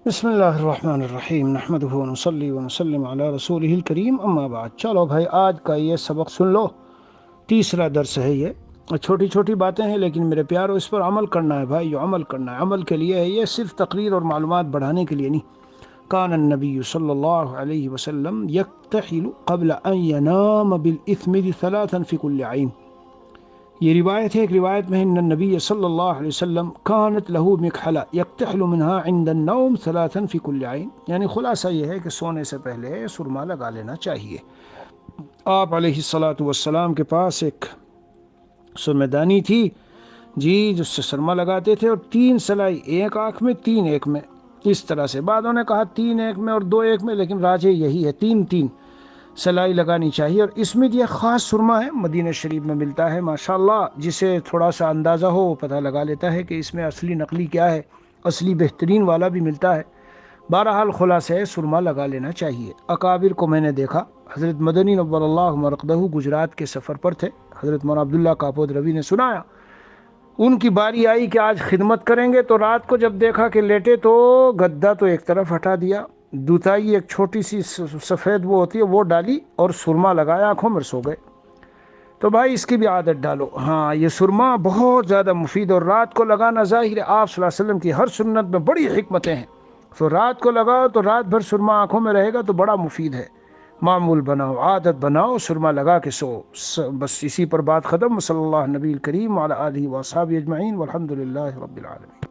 بسم اللہ الرحمن الرحیم نحمدہ ونصلی ونسلم علی رسولہ الکریم اما بعد۔ چلو بھائی، آج کا یہ سبق سن لو، تیسرا درس ہے یہ۔ چھوٹی چھوٹی باتیں ہیں لیکن میرے پیارو اس پر عمل کرنا ہے بھائی، جو عمل کرنا ہے عمل کے لیے ہے، یہ صرف تقریر اور معلومات بڑھانے کے لیے نہیں۔ کان النبی صلی اللہ علیہ وسلم یکتحل قبل ان ینام بالاثم ثلاثا فی کل عین۔ یہ روایت ہے، ایک روایت میں ان النبی صلی اللہ علیہ وسلم کانت لہو مکحلہ یکتحل منها عند النوم ثلاثا فی کل عین، یعنی خلاصہ یہ ہے کہ سونے سے پہلے سرما لگا لینا چاہیے۔ آپ علیہ الصلاۃ والسلام کے پاس ایک سرمدانی تھی جی، جس سے سرما لگاتے تھے، اور 3 سلائی، ایک آنکھ میں 3 ایک میں، اس طرح سے۔ بعدوں نے کہا 3 ایک میں اور 2 ایک میں، لیکن راجح یہی ہے 3 سلائی لگانی چاہیے۔ اور اس میں یہ خاص سرما ہے، مدینہ شریف میں ملتا ہے ماشاءاللہ، جسے تھوڑا سا اندازہ ہو وہ پتہ لگا لیتا ہے کہ اس میں اصلی نقلی کیا ہے، اصلی بہترین والا بھی ملتا ہے۔ بہرحال خلاصہ ہے، سرما لگا لینا چاہیے۔ اکابر کو میں نے دیکھا، حضرت مدنی نور اللہ مرقدہ گجرات کے سفر پر تھے، حضرت مولانا عبداللہ کاپود روی نے سنایا، ان کی باری آئی کہ آج خدمت کریں گے، تو رات کو جب دیکھا کہ لیٹے تو گدا تو ایک طرف ہٹا دیا، دوتائی ایک چھوٹی سی سفید وہ ہوتی ہے وہ ڈالی، اور سرما لگایا، آنکھوں میں سو گئے۔ تو بھائی اس کی بھی عادت ڈالو۔ ہاں، یہ سرما بہت زیادہ مفید، اور رات کو لگانا ظاہر ہے آپ صلی اللہ علیہ وسلم کی ہر سنت میں بڑی حکمتیں ہیں، تو رات کو لگاؤ تو رات بھر سرما آنکھوں میں رہے گا تو بڑا مفید ہے۔ معمول بناؤ، عادت بناؤ، سرما لگا کے سو۔ بس اسی پر بات ختم۔ صلی اللہ نبی الکریم وعلی آلہ واصحابہ اجمعین والحمد للہ رب العالمین۔